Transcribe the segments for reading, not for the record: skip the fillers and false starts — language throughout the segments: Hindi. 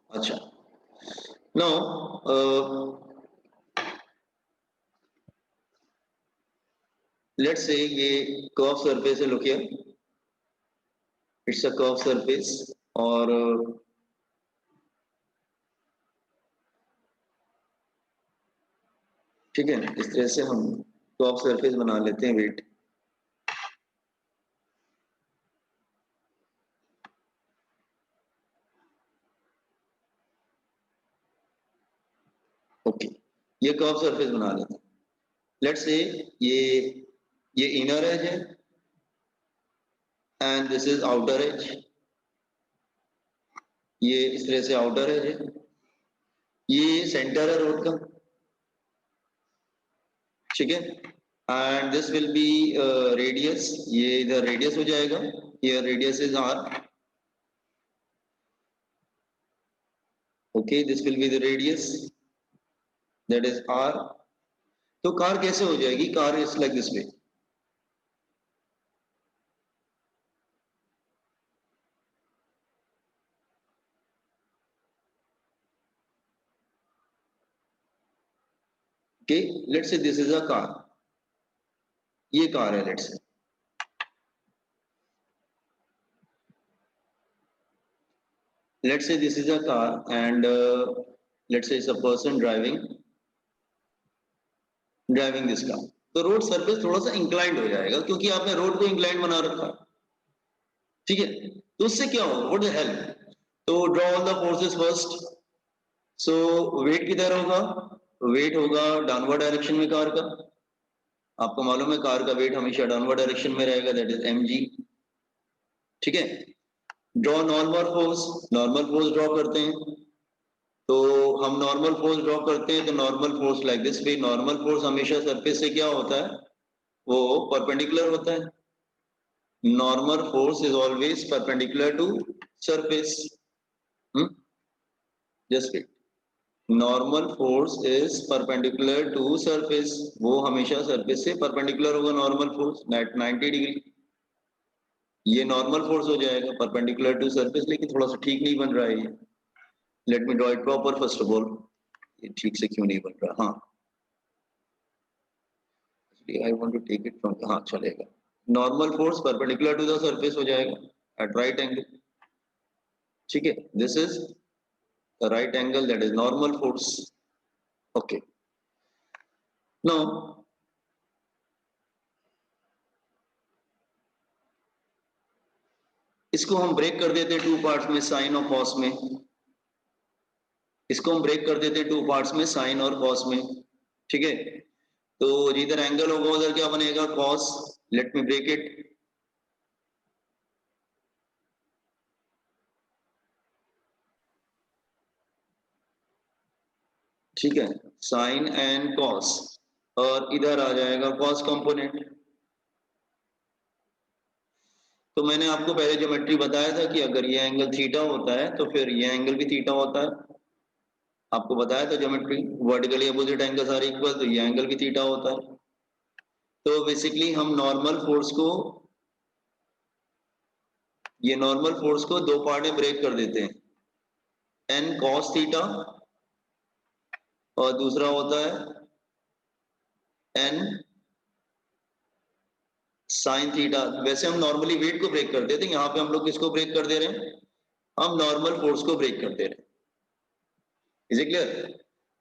अच्छा, नाउ let's say ये कर्व सरफेस है, look here, it's a curve surface और ठीक है, इस तरह से हम कर्व सरफेस बना लेते हैं, वेट ओके, ये कर्व सरफेस बना लेते हैं। लेट्स से ये इनर एज है and this is outer as, ये इस तरह से आउटर एज है, ये सेंटर है रोड का, ठीक है, and this will be radius, ये इधर रेडियस हो जाएगा, ये radius is R, okay, this will be the radius that is R. तो कार कैसे हो जाएगी? Car is like this way, okay, let's say this is a car, ये कार है, let's say let's say this is a car and let's say it's a person driving this car, तो रोड सरफेस थोड़ा सा इंक्लाइंड हो जाएगा क्योंकि आपने रोड को इंक्लाइंड बना रखा है, ठीक है, तो उससे क्या होगा, व्हाट द हेल्प, तो draw all the forces first, so weight किधर होगा, वेट होगा डाउनवर्ड डायरेक्शन में कार का, आपको मालूम है कार का वेट हमेशा डाउनवर्ड डायरेक्शन में रहेगा, दैट इज mg, ठीक है, ड्रॉ नॉर्मल फोर्स ड्रॉ करते हैं, तो हम नॉर्मल फोर्स ड्रॉ करते हैं, तो normal force like this way, normal force हमेशा सरफेस से क्या होता है, वो परपेंडिकुलर होता है, normal force is always perpendicular to surface, just wait, normal force is perpendicular to surface, वो हमेशा सरफेस से परपेंडिकुलर होगा, नॉर्मल फोर्स 90 डिग्री, ये नॉर्मल फोर्स हो जाएगा परपेंडिकुलर टू सरफेस, लेकिन थोड़ा सा ठीक नहीं बन रहा है ये, let me draw it proper first of all, ये ठीक से क्यों नहीं बन रहा, हाँ I want to take it from, हाँ चलेगा, normal force perpendicular to the surface हो जाएगा एट राइट एंगल, ठीक है, this is the right angle, that is normal force, okay, now इसको हम ब्रेक कर देते टू पार्ट्स में, साइन और कॉस में, इसको हम ब्रेक कर देते टू पार्ट्स में, साइन और कॉस में, ठीक है, तो जिधर एंगल होगा उधर क्या बनेगा, cos, let me break it, ठीक है, साइन एंड कॉस, और इधर आ जाएगा कॉस कंपोनेंट, तो मैंने आपको पहले ज्योमेट्री बताया था कि अगर ये एंगल थीटा होता है तो फिर ये एंगल भी थीटा होता है, आपको बताया था geometry, vertically opposite angles are equal, तो ये एंगल भी थीटा होता है, तो बेसिकली हम नॉर्मल फोर्स को दो पार्ट में ब्रेक कर देते हैं, एन कॉस थीटा और दूसरा होता है एन साइन थीटा, वैसे हम नॉर्मली वेट को ब्रेक कर देते हैं, यहाँ पे हम लोग किसको ब्रेक कर दे रहे हैं, हम नॉर्मल फोर्स को ब्रेक कर दे रहे हैं, इज इट क्लियर,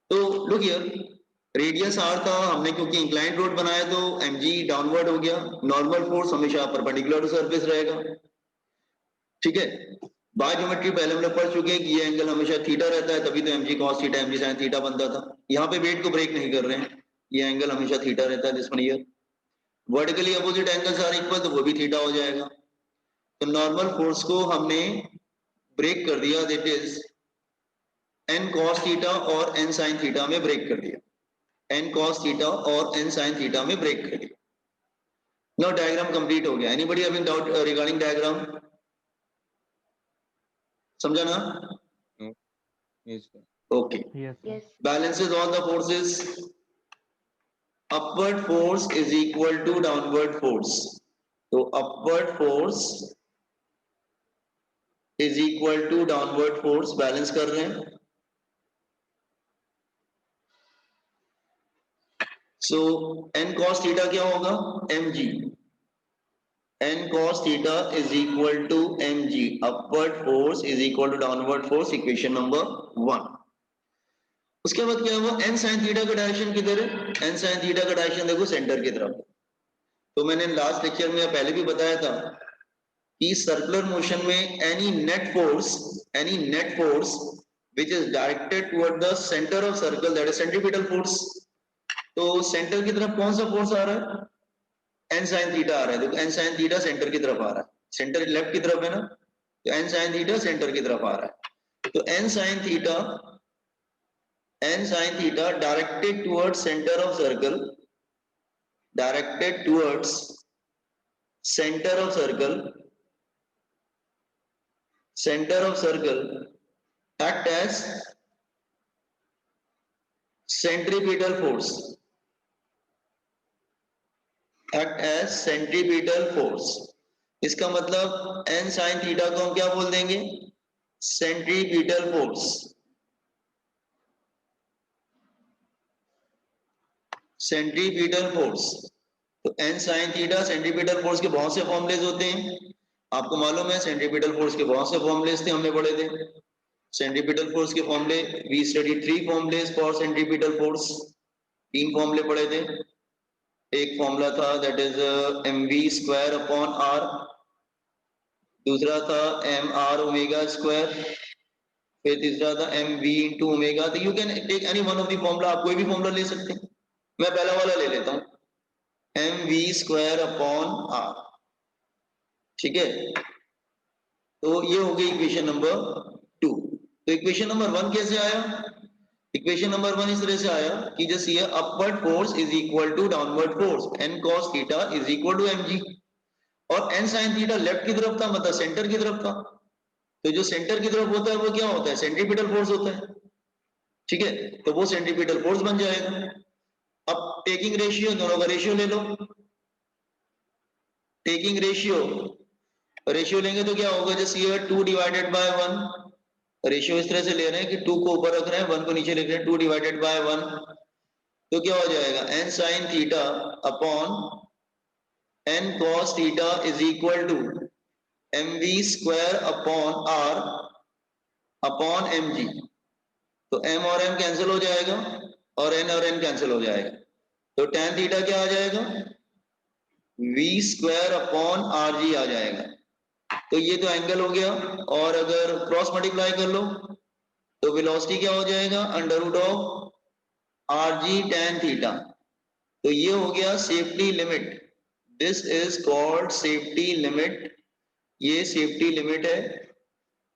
तो लुक हियर, रेडियस आर था, हमने क्योंकि इंक्लाइंड रोड बनाया तो mg डाउनवर्ड हो गया, नॉर्मल फोर्स हमेशा परपेंडिकुलर टू सरफेस रहेगा, ठीक है, बाय ज्योमेट्री पहले हमने पढ़ चुके हैं कि ये एंगल हमेशा थीटा रहता है, तभी तो mg cos theta mg sin theta बनता था, यहाँ पे वेट को ब्रेक नहीं कर रहे हैं, ये एंगल हमेशा थीटा रहता है, this one here, vertically opposite angles are equal, तो वो भी थीटा हो जाएगा, तो नॉर्मल फोर्स को हमने ब्रेक कर दिया, that is n cos theta और n sin थीटा में ब्रेक कर दिया, n cos थीटा और n sin थीटा में ब्रेक कर दिया, नाउ डायग्राम कंप्लीट हो गया, anybody having doubt regarding diagram, समझा ना, No. Yes, sir. Okay, Yes, sir. Yes. balances all the forces, upward force is equal to downward force, तो upward force is equal to downward force, balance कर रहे हैं। सो एन कॉस थीटा क्या होगा, mg, n cos theta is equal to mg, upward force is equal to downward force, equation number 1। उसके बाद क्या हुआ, n sin थीटा का डायरेक्शन किधर है, n sin थीटा का डायरेक्शन देखो सेंटर की तरफ। तो मैंने लास्ट लेक्चर में पहले भी बताया था कि सर्कुलर मोशन में any net force which is directed toward the center of circle, that is centripetal force। तो सेंटर की तरफ कौन सा फोर्स आ रहा है, एन साइन थीटा आ रहा है। देखो एन साइन थीटा सेंटर की तरफ आ रहा है, सेंटर लेफ्ट की तरफ है ना, तो एन साइन थीटा सेंटर की तरफ आ रहा है। तो N sine theta directed towards centre of circle, directed towards centre of circle act as centripetal force, act as centripetal force। इसका मतलब n sin थीटा को हम क्या बोल देंगे, सेंट्रीपिटल फोर्स। सेंट्रीपिटल फोर्स, तो n sin theta, centripetal force के बहुत से फॉर्मूलेज होते हैं, आपको मालूम है सेंट्रीपिटल फोर्स के बहुत से फॉर्मूलेज थे, हमने पढ़े थे। सेंट्रीपिटल फोर्स के फॉर्मूले, we study 3 formulas for centripetal force, 3 फॉर्मूले पढ़े थे। एक फॉर्मूला था that is mv square upon r, दूसरा था mr ओमेगा स्क्वायर, फिर तीसरा था mv इंटू ओमेगा। तो you can take any one of the formula, आप कोई भी फॉर्मूला ले सकते हैं। मैं पहला वाला ले लेता हूँ, mv स्क्वायर अपॉन r, ठीक है। तो ये हो गई इक्वेशन नंबर 2। तो इक्वेशन नंबर 1 कैसे आया, इक्वेशन नंबर 1 इस तरह से आया कि जैसे ये upward force is equal to downward force, n cos theta is equal to mg, और n sin थीटा लेफ्ट की तरफ था, मतलब सेंटर की तरफ था। तो जो सेंटर की तरफ होता है वो क्या होता है, सेंट्रीपिटल फोर्स होता है, ठीक है। तो वो सेंट्रीपिटल फोर्स बन जाएगा। अब टेकिंग रेशियो, दोनों का रेशियो ले लो, टेकिंग रेशियो लेंगे तो क्या होगा, जैसे ये 2 डिवाइडेड बाय 1, रेशियो इस तरह से ले रहे हैं कि 2 को ऊपर रख रहे हैं, 1 को नीचे लिख रहे हैं, 2 डिवाइडेड बाय 1, तो क्या हो जाएगा, n sin theta upon n cos theta is equal to mv square upon r upon mg। तो m और m कैंसिल हो जाएगा और n और n कैंसिल हो जाएगा, तो tan थीटा क्या आ जाएगा, v स्क्वायर अपॉन rg आ जाएगा। तो ये तो एंगल हो गया, और अगर क्रॉस मल्टीप्लाई कर लो तो वेलोसिटी क्या हो जाएगा, under root of rg tan theta. तो ये हो गया safety limit, this is called safety limit, ये सेफ्टी लिमिट है।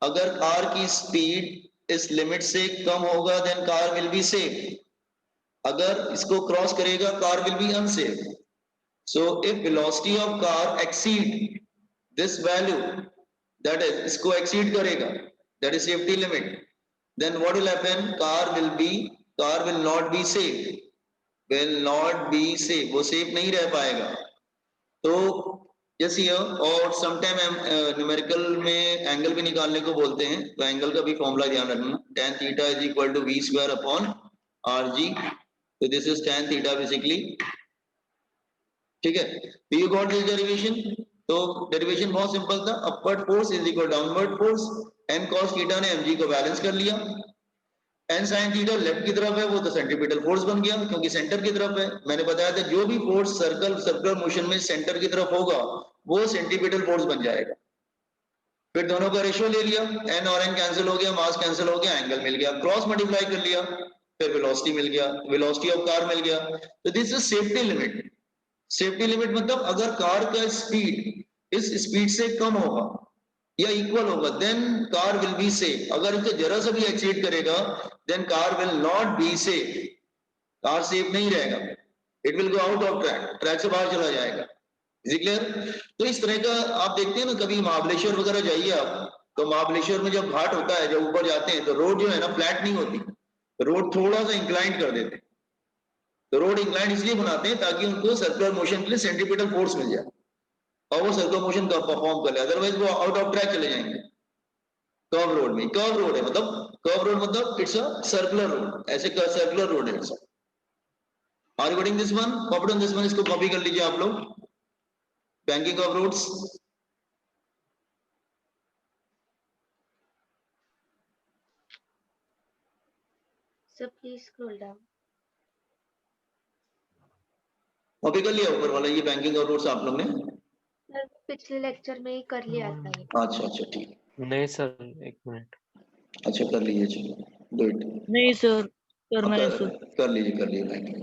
अगर कार की स्पीड इस लिमिट से कम होगा then car will be safe, अगर इसको क्रॉस करेगा car will be unsafe. So if velocity of car exceed this value, that is इसको एक्सीड करेगा, that is safety limit, then what will happen, car will not be safe, वो सेफ नहीं रह पाएगा। तो जैसे और समटाइम न्यूमेरिकल में एंगल भी निकालने को बोलते हैं, तो एंगल का भी फॉर्मूला ध्यान रखना, tan theta is equal to v square upon rg। तो this is tan theta basically, ठीक है। तो यू गॉट दिस डेरिवेशन। तो डेरिवेशन बहुत सिंपल था, upward force is equal downward force, n cos theta ने mg को बैलेंस कर लिया, n sin थीटा लेफ्ट की तरफ है वो तो सेंट्रीपिटल फोर्स बन गया क्योंकि सेंटर की तरफ है। मैंने बताया था जो भी फोर्स सर्कुलर मोशन में सेंटर की तरफ होगा वो सेंट्रीपिटल फोर्स बन जाएगा। फिर दोनों का रेशियो ले लिया, n और n कैंसिल हो गया, मास कैंसिल हो गया, एंगल मिल गया, क्रॉस मल्टीप्लाई कर लिया, फिर वेलोसिटी मिल गया, वेलोसिटी ऑफ कार मिल गया। तो this is safety limit. Safety limit मतलब अगर कार का स्पीड इस स्पीड से कम होगा या इक्वल होगा then car will be safe, अगर इसे जरा सा भी एक्सीड करेगा then car will not be safe, car safe नहीं रहेगा, it will go out of track, track से बाहर चला जाएगा। Is clear. तो इस तरह का आप देखते हैं ना, कभी महाबलेश्वर वगैरह जाइए आप, तो महाबलेश्वर में जब घाट होता है, जब ऊपर जाते हैं तो रोड जो है ना फ्लैट नहीं होती, रोड थोड़ा सा इंक्लाइंड कर देते हैं। तो रोड इंक्लाइंड इसलिए बनाते हैं ताकि उनको सर्कुलर मोशन के लिए सेंट्रीपिटल फोर्स मिल जाए और वो सर्कुलर मोशन का परफॉर्म कर ले, अदरवाइज वो आउट ऑफ ट्रैक चले जाएंगे। कर्व रोड में, कर्व रोड है मतलब, कर्व रोड मतलब इट्स अ सर्कुलर रोड, ऐसे सर्कुलर रोड है it's. Are you getting this one? Copy on this one, इसको कॉपी कर लीजिए आप लोग, banking of roads. Sir, please scroll down. कॉपी कर लिया ऊपर वाला, ये बैंकिंग ऑफ रोड्स आप लोग ने? सर पिछले लेक्चर में ही कर लिया था ये। अच्छा अच्छा ठीक है, नहीं सर, एक मिनट। अच्छा कर लीजिए, चलो गुड। नहीं सर, करना है सर। कर लीजिए बैंकिंग।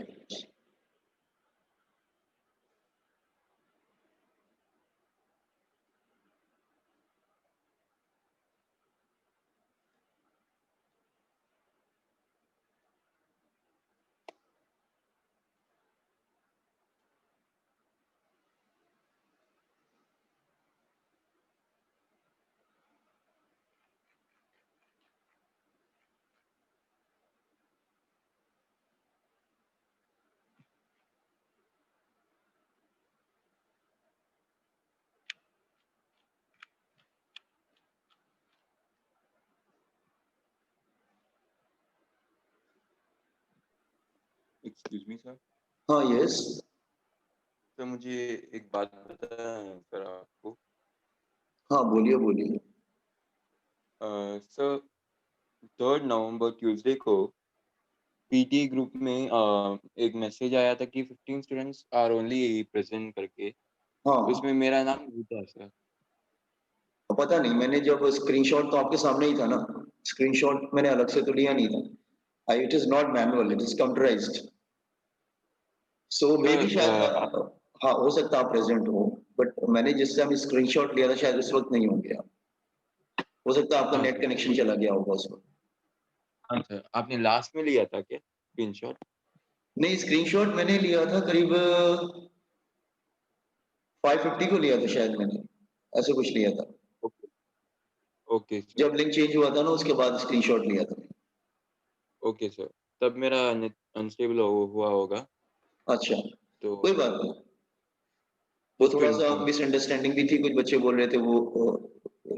Excuse me sir. हाँ यस। सर मुझे एक बात बताना है सर आपको। हाँ बोलिए बोलिए। सर 3 नवंबर ट्यूसडे को पीटी ग्रुप में एक मैसेज आया था कि 15 स्टूडेंट्स आर ओनली प्रेजेंट करके, हाँ उसमें मेरा नाम नहीं था सर। पता नहीं, मैंने जब स्क्रीनशॉट तो आपके सामने ही था ना, स्क्रीनशॉट मैंने अलग से तो लिया नहीं था। I it is not manual, it is computerised, so मे भी शायद हाँ हो सकता है आप प्रेजेंट हो, बट मैंने जिस टाइम स्क्रीनशॉट लिया था शायद उस वक्त नहीं हो गया, हो सकता है आपका हाँ नेट सर। कनेक्शन चला गया होगा उस वक्त। हाँ सर, आपने लास्ट में लिया था क्या स्क्रीनशॉट? नहीं स्क्रीनशॉट मैंने लिया था करीब 550 को लिया था शायद मैंने, ऐसे कुछ लिया था। Okay okay sir. जब लिंक चेंज हुआ था ना उसके बाद स्क्रीनशॉट लिया था। ओके सर, तब मेरा नेट अनस्टेबल हुआ होगा अच्छा तो कोई बात नहीं, वो just to थोड़ा सा inform। मिसअंडरस्टैंडिंग भी थी, कुछ बच्चे बोल रहे थे वो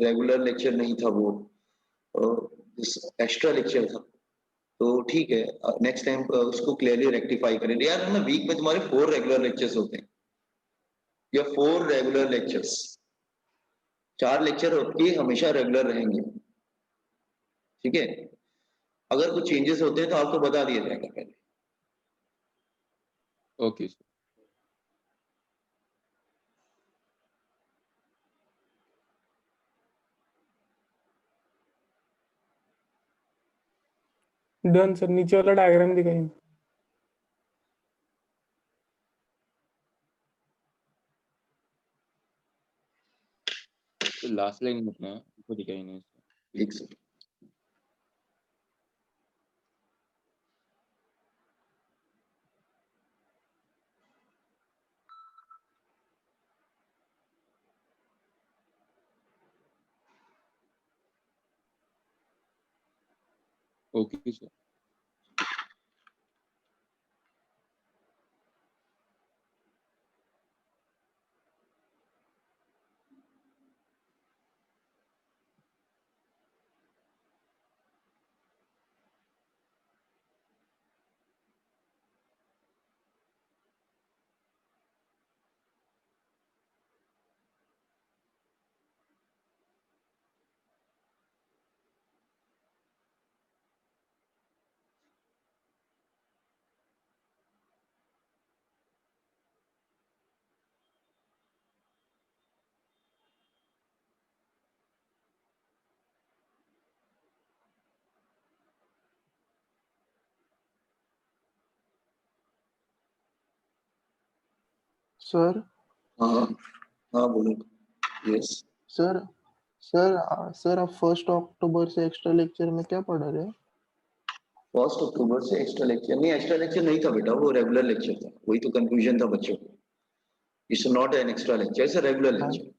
रेगुलर लेक्चर नहीं था, वो एक्स्ट्रा लेक्चर था। तो ठीक है, नेक्स्ट टाइम उसको क्लियरली रेक्टिफाई करें यार। ना वीक में तुम्हारे 4 रेगुलर लेक्चर्स होते हैं या 4 रेगुलर लेक्चर्स, 4 लेक्चर होते हमेशा रेगुलर रहेंगे, ठीक है। अगर कुछ चेंजेस होते हैं तो आपको बता दिया जाएगा पहले। Okay sir. डन सर, नीचे वाला डायग्राम दिखाइए। तो लास्ट लाइन में ना इसको दिखाई नहीं सर। एक सेकंड, ओके सर। सर हाँ हाँ बोलो। यस सर सर सर आप 1 अक्टूबर से एक्स्ट्रा लेक्चर में क्या पढ़ा रहे हैं? 1 अक्टूबर से एक्स्ट्रा लेक्चर नहीं, एक्स्ट्रा लेक्चर नहीं था बेटा, वो रेगुलर लेक्चर था, वही तो कंफ्यूजन था बच्चों को। It's not an extra lecture, it's a regular हाँ लेक्चर।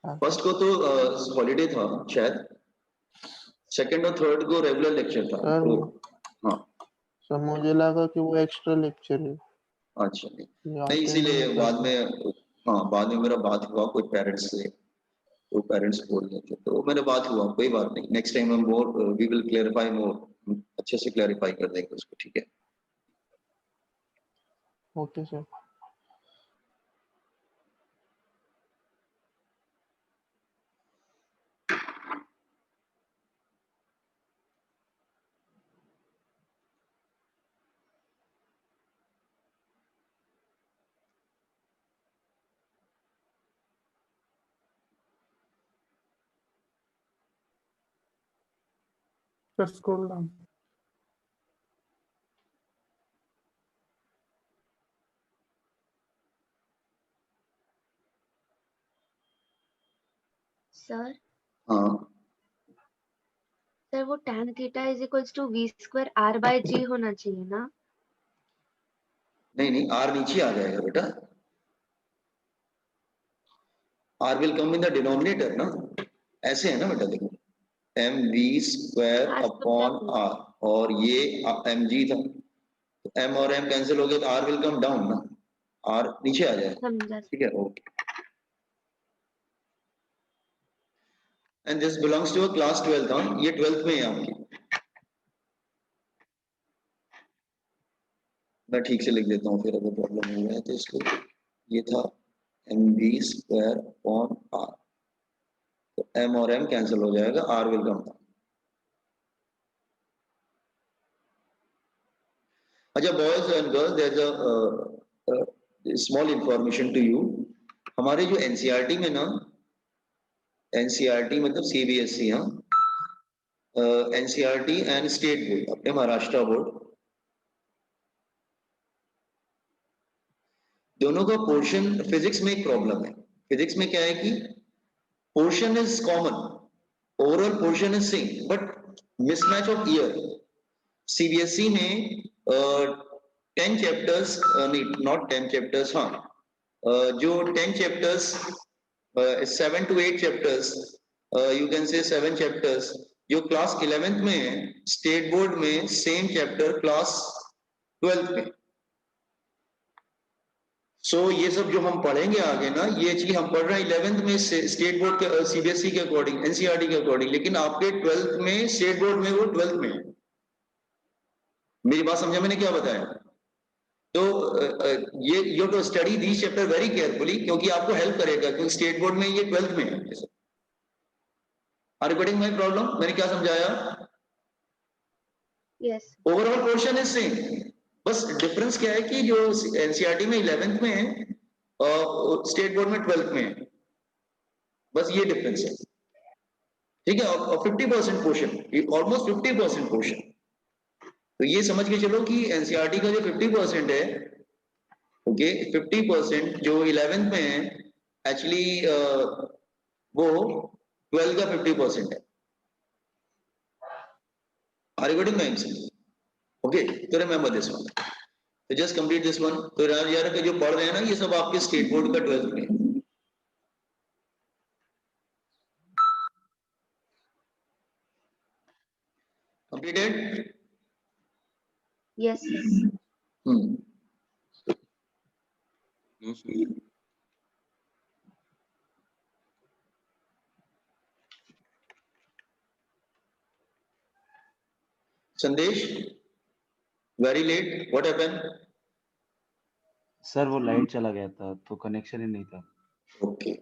हाँ फर्स्ट को तो हॉलीडे था शायद, सेकंड और थर्ड को रेगुलर लेक्चर था सर तो। हाँ सर मुझे लगा कि वो एक्स्ट्रा लेक्चर है, अच्छा नहीं, ये नहीं अटेंड इसीलिए नहीं कर बाद पाए। में, हाँ बाद में मेरा बात हुआ कुछ पेरेंट्स से, तो पेरेंट्स बोल रहे थे, तो मैंने बात हुआ, कोई बात नहीं, नेक्स्ट टाइम हम more we will clarify more, अच्छे से क्लैरिफाई कर देंगे उसको, ठीक है। Okay sir. Sir scroll down. Sir हाँ सर वो tan theta is equals to v square r by g होना चाहिए ना? नहीं नहीं, आर नीचे आ जाएगा बेटा, R will come in the denominator ना, ऐसे है ना बेटा, देखो एम वी स्क्वायर हाँ अपॉन आर, और ये एम जी था, तो एम और एम कैंसिल हो गया तो आर विल कम डाउन ना, आर नीचे आ जाएगा, समझा। ठीक है, okay. And this belongs to a class 12th, हाँ ये 12th में है आपकी, मैं ठीक से लिख देता हूँ फिर अगर प्रॉब्लम हो रहा है तो इसको, ये था M V square upon R, तो एम और एम कैंसिल हो जाएगा, आर विल कम डाउन। अच्छा boys and girls, there is a small information to you, हमारे जो एनसीईआरटी में ना, एनसीईआरटी मतलब सीबीएसई, हाँ, एनसीईआरटी एंड स्टेट बोर्ड, अपने महाराष्ट्र बोर्ड, दोनों का पोर्शन, फिजिक्स में एक प्रॉब्लम है, फिजिक्स में क्या है कि portion is common, overall portion is same, but mismatch of year, CBSE में 10 चैप्टर्स, नहीं नॉट 10 चैप्टर्स, हाँ जो 10 chapters, 7 to 8 chapters, you can say 7 chapters जो क्लास 11th में है, स्टेट बोर्ड में सेम चैप्टर क्लास 12th में। ये सब जो हम पढ़ेंगे आगे ना, ये चीज हम पढ़ रहे हैं 11th में स्टेट बोर्ड के, सीबीएसई के अकॉर्डिंग, एनसीईआरटी के अकॉर्डिंग, लेकिन आपके 12th में स्टेट बोर्ड में वो 12th में है। मेरी बात समझा मैंने क्या बताया? तो ये you to study this chapter very carefully, क्योंकि आपको हेल्प करेगा, क्योंकि स्टेट बोर्ड में ये 12th में है। Are you getting my problem? मैंने क्या समझाया? Yes overall portion is same, बस डिफरेंस क्या है कि जो एनसीईआरटी में 11th में है और स्टेट बोर्ड में 12th में है, बस ये डिफरेंस है, ठीक है। और 50% पोर्शन, ऑलमोस्ट 50% पोर्शन, तो ये समझ के चलो कि एनसीईआरटी का जो 50% है, ओके, 50% जो 11th में है, एक्चुअली वो 12 का 50% है। Are you getting my answer? Okay, तो रिमेंबर दिस वन, तो जस्ट कंप्लीट दिस वन। तो यार के जो पढ़ रहे हैं ना, ये सब आपके स्टेट बोर्ड का 12th में है। Completed? Yes sir. No, sir. Sandesh, very late, what happened? Sir वो लाइट चला गया था तो कनेक्शन ही नहीं था। ओके,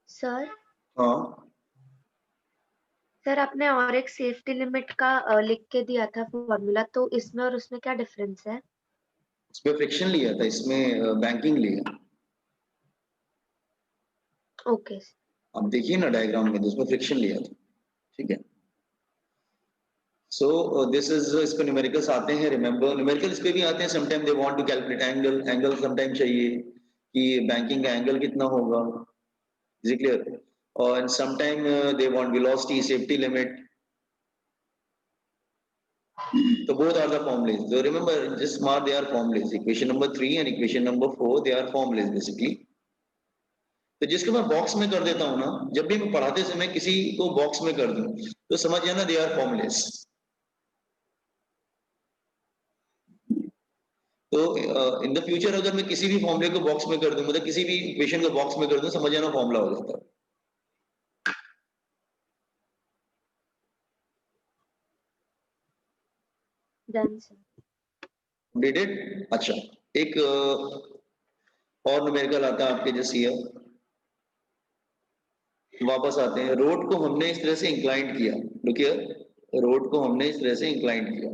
सर हाँ सर आपने और एक सेफ्टी लिमिट का लिख के दिया था फॉर्मूला, तो इसमें और उसमें क्या डिफरेंस है? इसमें फ्रिक्शन लिया था, इसमें बैंकिंग लिया। ओके आप देखिए ना डायग्राम में, इसमें फ्रिक्शन लिया था, ठीक है। सो दिस इज, इस पे न्यूमेरिकल्स आते हैं, रिमेंबर न्यूमेरिकल्स पे भी आते हैं, sometime they want to calculate angle, angle sometime चाहिए कि बैंकिंग का एंगल कितना होगा, इज इट क्लियर? और sometime they want velocity, safety limit, So both are the formulas. So remember, just mark they are formulas. Equation number 3 and equation number 4, they are formulas basically. तो जिसको मैं बॉक्स में कर देता हूँ ना, जब भी मैं पढ़ाते समय किसी को बॉक्स में कर दूं, तो समझ जाना दे आर फॉर्मुलेस। तो इन द फ्यूचर अगर मैं किसी भी फॉर्मूले को बॉक्स में कर दूं, मतलब किसी भी इक्वेशन को बॉक्स में कर दूं, समझ जाना फॉर्मूला हो जाता है। Done sir. Did it? अच्छा, एक और न्यूमेरिकल आता है आपके जैसे ये, वापस आते हैं। रोड को हमने इस तरह से इंक्लाइंड किया, लुक हियर, रोड को हमने इस तरह से इंक्लाइंड किया,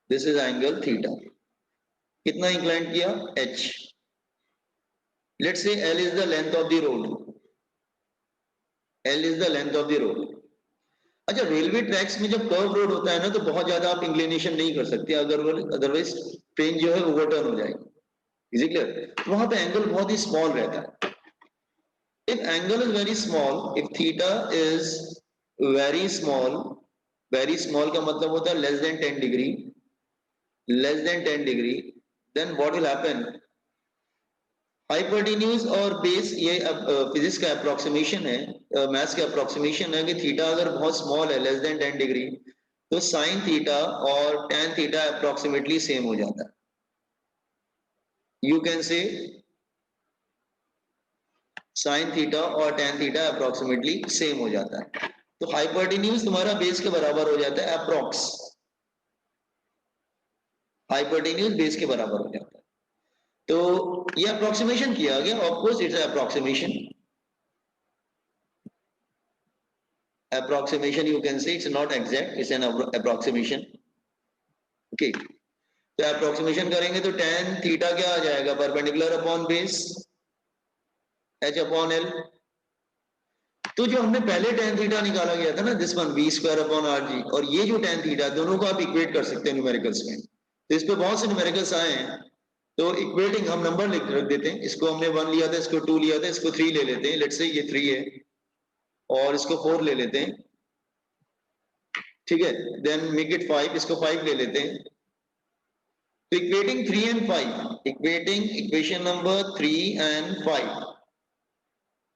दिस इज एंगल थीटा। कितना इंक्लाइंड किया? h। Let's say l is the length of the road, l is the length of the road. अच्छा, रेलवे ट्रैक्स में जब कर्व रोड होता है ना, तो बहुत ज्यादा आप इंक्लिनेशन नहीं कर सकते, अगर अदरवाइज ट्रेन जो है ओवरटर्न हो जाएगी। Is it clear? वहां पे एंगल बहुत ही स्मॉल रहता है। If angle is very small, if theta is very small का मतलब होता है less than 10 degree, then what will happen? Hypotenuse और बेस, ये फिजिक्स का अप्रोक्सीमेशन है, मैथ्स का अप्रोक्सीमेशन है कि थीटा अगर बहुत स्मॉल है, लेस देन 10 डिग्री, तो साइन थीटा और टेन थीटा अप्रोक्सीमेटली सेम हो जाता है। You can say sine theta और टेन थीटा अप्रोक्सीमेटली सेम हो जाता है। तो हाइपोटेन्यूज तुम्हारा बेस के बराबर हो जाता है, अप्रोक्स हाइपोटेन्यूज बेस के बराबर हो जाता है। तो ये अप्रोक्सीमेशन किया गया, of course it's approximation, you can say it's not exact, it's an approximation. Okay, तो अप्रोक्सीमेशन करेंगे तो tan थीटा क्या आ जाएगा? Perpendicular upon base h upon l। तो जो हमने पहले tan थीटा निकाला गया था ना, this one v square upon rg, और ये जो tan थीटा, दोनों को आप इक्वेट कर सकते हैं न्यूमेरिकल्स में। तो इस पे बहुत से न्यूमेरिकल्स आए हैं, तो इक्वेटिंग हम नंबर लिख रख देते हैं। इसको हमने 1 लिया था, इसको 2 लिया था, इसको 3 ले लेते हैं। लेट्स से ये 3 है और इसको 4 ले लेते हैं, ठीक है। देन मेक इट 5, इसको 5 ले लेते हैं। तो equating 3 and 5, equating equation number 3 and 5,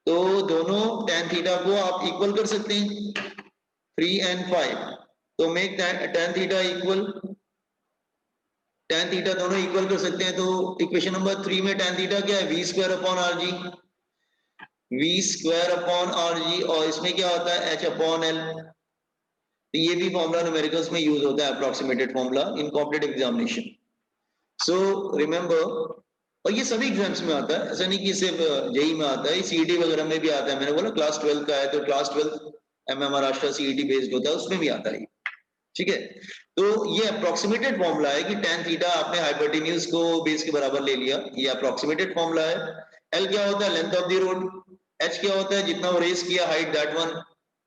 तो दोनों tan थीटा को आप इक्वल कर सकते हैं, 3 एंड 5। तो make tan theta equal, tan theta दोनों इक्वल कर सकते हैं। तो इक्वेशन नंबर 3 में tan थीटा क्या है? v square upon rg, v square upon rg, और इसमें क्या होता है? h upon l। तो ये भी फॉर्मूला न्यूमेरिकल्स में यूज होता है, approximated formula in competitive examination. So remember, और ये सभी एग्जाम्स में आता है, ऐसा नहीं कि सिर्फ जेई में आता है, सीईटी वगैरह में भी आता है। मैंने बोला क्लास 12 का है, तो class 12 MM Maharashtra CET based होता है, उसमें भी आता है, ठीक है। तो ये अप्रोक्सीमेटेड फॉर्मूला है कि tan थीटा आपने हाइपोटेन्यूज को बेस के बराबर ले लिया, ये अप्रोक्सीमेटेड फॉर्मूला है। l क्या होता है? Length of the road. h क्या होता है? जितना वो रेस किया, हाइट, दैट वन।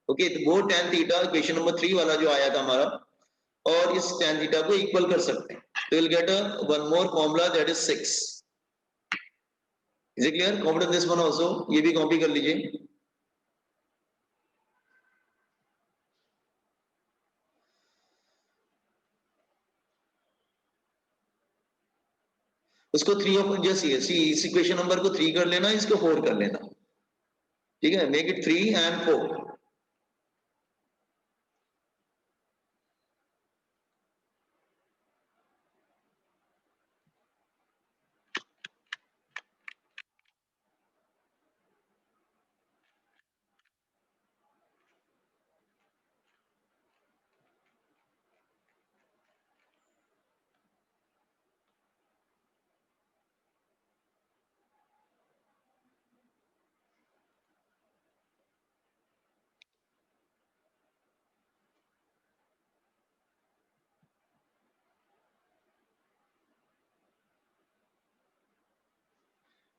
ओके, तो वो tan थीटा इक्वेशन नंबर 3 वाला जो आया था हमारा, और इस tan थीटा को इक्वल कर सकते हैं। तो you'll get a one more formula, that is 6. Is it clear? Copy this one also, ये भी कॉपी कर लीजिए। उसको 3 अपन जैसी है, इस इक्वेशन नंबर को 3 कर लेना, इसको 4 कर लेना, ठीक है। Make it 3 and 4।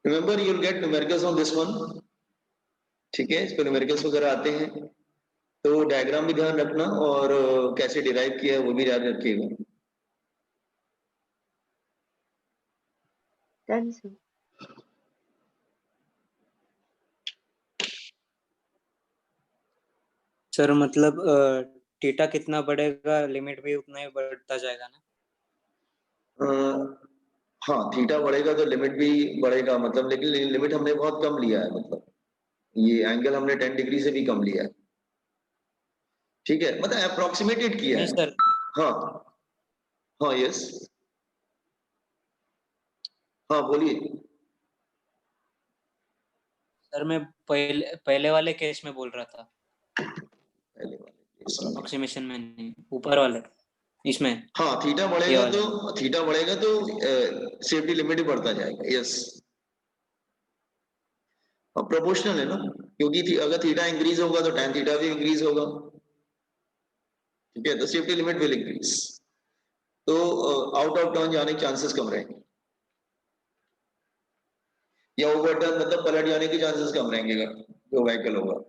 Remember, you will get numericals on this one, ठीक है। इस पे न्यूमेरिकल्स वगैरह आते हैं, तो डायग्राम भी ध्यान रखना, और कैसे डिराइव किया है वो भी याद रखिएगा। Done sir. सर मतलब थीटा कितना बढ़ेगा लिमिट भी उतना ही बढ़ता जाएगा ना? हाँ थीटा बढ़ेगा तो लिमिट भी बढ़ेगा, मतलब लेकिन लिमिट हमने बहुत कम लिया है, मतलब ये एंगल हमने 10 डिग्री से भी कम लिया है, ठीक है, मतलब अप्रोक्सीमेटेड किया नहीं है। सर, हाँ हाँ यस, हाँ बोलिए। सर मैं पहले वाले केस में बोल रहा था, पहले वाले केस में। अप्रोक्सीमेशन में नहीं, ऊपर वाले इसमें। हाँ थीटा ये बढ़ेगा वाले तो सेफ्टी लिमिट ही बढ़ता जाएगा, यस। अब प्रोपोर्शनल है ना, क्योंकि अगर थीटा इंक्रीज होगा तो tan थीटा भी इंक्रीज होगा, ठीक है, तो सेफ्टी लिमिट विल इंक्रीज, तो आउट ऑफ टर्न जाने के चांसेस कम रहेंगे, या ओवर टर्न मतलब पलट जाने के चांसेस कम रहेंगे जो व्हीकल होगा।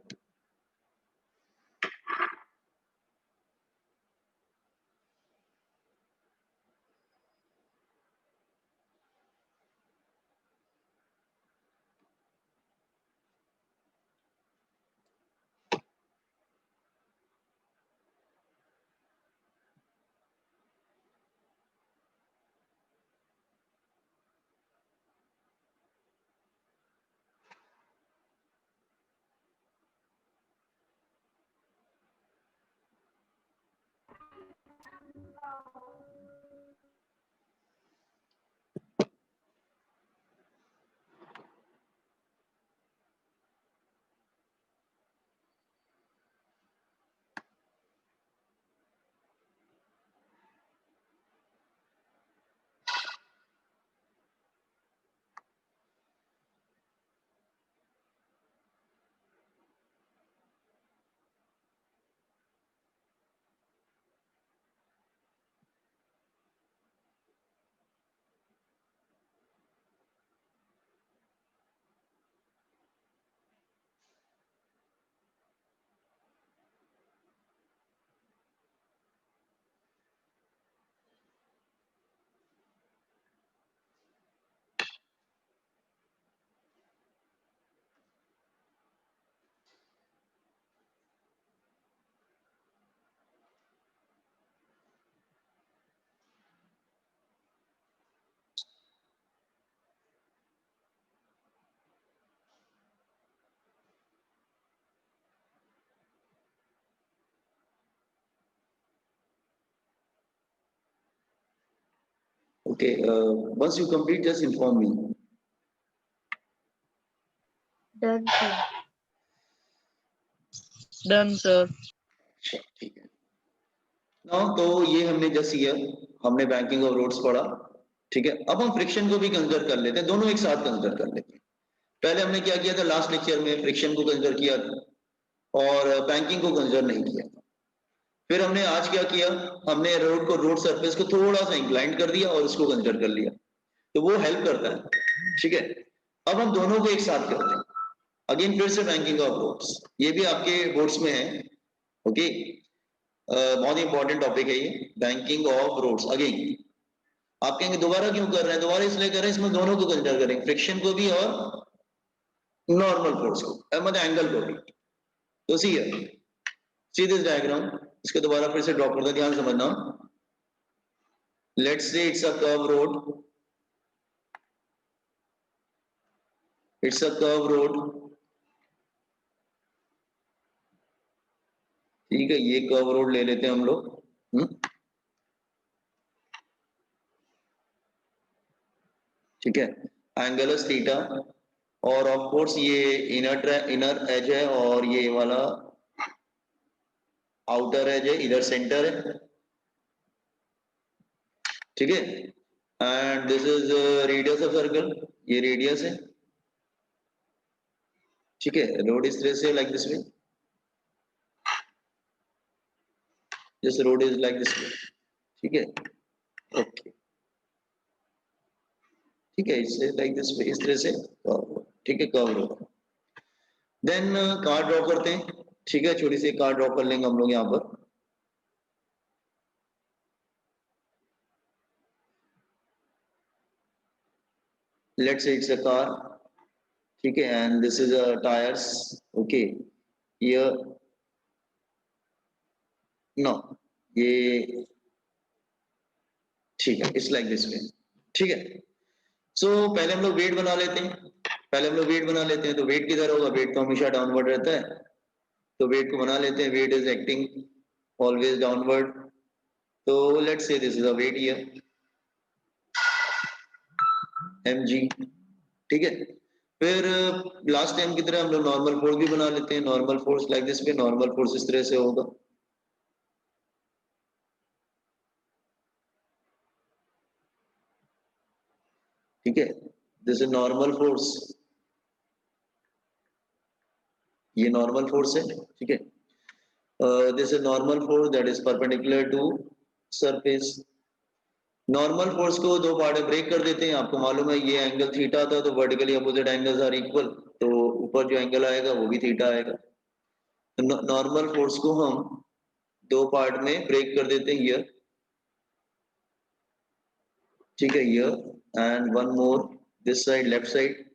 Okay, once you complete, just inform me. Done sir. Done sir. ठीक है ना, तो ये हमने जस्ट किया, हमने बैंकिंग ऑफ रोड्स पढ़ा, ठीक है। अब हम फ्रिक्शन को भी कंसिडर कर लेते हैं, दोनों एक साथ कंसिडर कर लेते हैं। पहले हमने क्या किया था, लास्ट लेक्चर में फ्रिक्शन को कंसिडर किया और बैंकिंग को कंसिडर नहीं किया। फिर हमने आज क्या किया, हमने रोड सरफेस को थोड़ा सा इंक्लाइन कर दिया और उसको कंसिडर कर लिया, तो वो हेल्प करता है, ठीक है। अब हम दोनों को एक साथ करते हैं, अगेन फिर से बैंकिंग ऑफ रोड्स, ये भी आपके बोर्ड्स में है, ओके। बहुत इंपॉर्टेंट टॉपिक है ये, बैंकिंग ऑफ रोड्स। अगेन आप कहेंगे दोबारा क्यों कर रहे हैं, दोबारा इसलिए कर रहे हैं, इसमें दोनों को कंसिडर करेंगे, फ्रिक्शन को भी और नॉर्मल फोर्स को, मतलब एंगल को भी। तो सी दिस डायग्राम, इसको दोबारा फिर से ड्रॉ कर दो, ध्यान समझना। Let's say it's a curve road, it's a curve road, ठीक है, ये कर्व रोड ले लेते हैं हम लोग, ठीक है, एंगल थीटा, और ऑफ कोर्स ये इनर एज है और ये वाला आउटर एज है, इधर सेंटर है, ठीक है। And this is radius of circle, ये रेडियस है, ठीक है। रोड इस तरह से like this way, this road is like this वे, ठीक है, ओके, ठीक है, इससे लाइक दिस वे, इस तरह से, ठीक है, curve road. Then car draw करते हैं, ठीक है, छोटी सी कार ड्रॉ कर लेंगे हम लोग यहाँ पर। Let's say it's a car, ठीक है, and this is a tyres, okay, here no ये ठीक है, इट्स लाइक दिस वे, ठीक है। सो पहले हम लोग वेट बना लेते हैं, तो वेट किधर होगा, वेट तो हमेशा डाउनवर्ड रहता है, तो वेट को बना लेते हैं, weight is acting always downward, तो let's say this is a weight here mg, ठीक है। फिर लास्ट टाइम की तरह हम लोग नॉर्मल फोर्स भी बना लेते हैं, normal force like this way, normal force इस तरह से होगा, ठीक है। दिस इज नॉर्मल फोर्स, ये नॉर्मल फोर्स है, ठीक है। This is normal force that is perpendicular to surface. Normal force को दो पार्ट में ब्रेक कर देते हैं, आपको मालूम है ये एंगल थीटा था, तो vertically opposite angles are equal, तो ऊपर जो एंगल आएगा वो भी थीटा आएगा। तो नॉर्मल फोर्स को हम दो पार्ट में ब्रेक कर देते हैं हियर, ठीक है, here and one more this side, left side,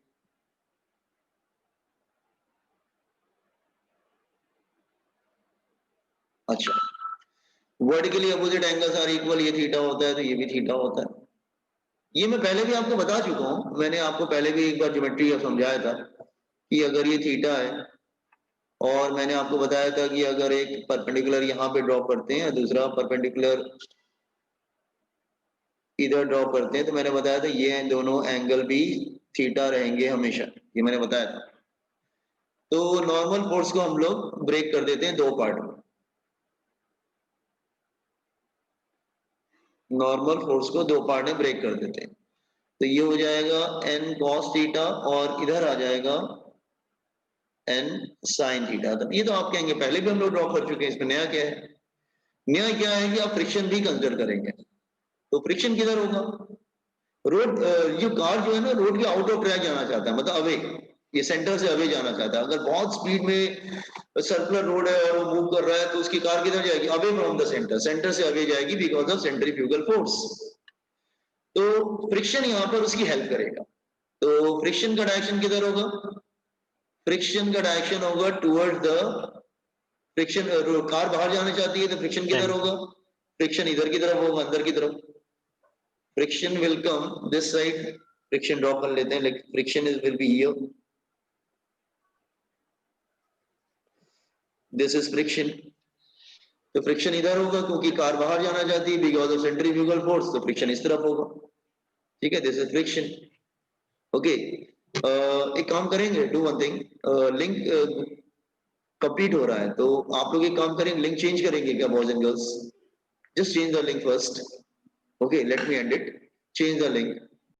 अच्छा। Vertically opposite angles are equal, ये थीटा होता है तो ये भी थीटा होता है। ये मैं पहले भी आपको बता चुका हूं, मैंने आपको पहले भी एक बार ज्योमेट्री समझाया था कि अगर ये थीटा है और मैंने आपको बताया था कि अगर एक परपेंडिकुलर यहाँ पे ड्रॉ करते हैं, दूसरा परपेंडिकुलर इधर ड्रॉ करते हैं, तो मैंने बताया था ये दोनों एंगल भी थीटा रहेंगे हमेशा, ये मैंने बताया था। तो नॉर्मल फोर्स को हम लोग ब्रेक कर देते हैं दो पार्ट में, नॉर्मल फोर्स को दो पार्ट में ब्रेक कर देते हैं, तो ये हो जाएगा n cos थीटा और इधर आ जाएगा n sin थीटा। तो ये तो आप कहेंगे पहले भी हम लोग ड्रॉ कर चुके हैं, इसमें नया क्या है? नया क्या है कि आप फ्रिक्शन भी कंसिडर करेंगे, तो फ्रिक्शन किधर होगा, रोड, ये कार जो है ना रोड के आउट ऑफ ट्रैक जाना चाहता है, मतलब अवे, ये सेंटर से अवे जाना चाहता है। अगर बहुत स्पीड में सर्कुलर रोड है और वो मूव कर रहा है तो उसकी कार किधर जाएगी, away from the centre, centre से अवे जाएगी बिकॉज ऑफ सेंट्रीफ्यूगल फोर्स। तो फ्रिक्शन यहाँ पर उसकी हेल्प करेगा, तो फ्रिक्शन का डायरेक्शन किधर होगा, फ्रिक्शन का डायरेक्शन होगा टुवर्ड द फ्रिक्शन, कार बाहर जाना चाहती है तो फ्रिक्शन किधर होगा, फ्रिक्शन इधर की तरफ होगा, अंदर की तरफ, friction will come this side, friction draw कर लेते हैं, like friction is will be here, this is friction, तो फ्रिक्शन इधर होगा क्योंकि कार बाहर जाना चाहती है बिकॉज ऑफ सेंट्रीफ्यूगल फोर्स, तो फ्रिक्शन इस तरफ होगा, ठीक है, दिस इज फ्रिक्शन, ओके। एक काम करेंगे, do one thing, link complete हो रहा है तो आप लोग एक काम करेंगे, लिंक चेंज करेंगे क्या boys and girls, just change the link first, okay, let me and it, change the link,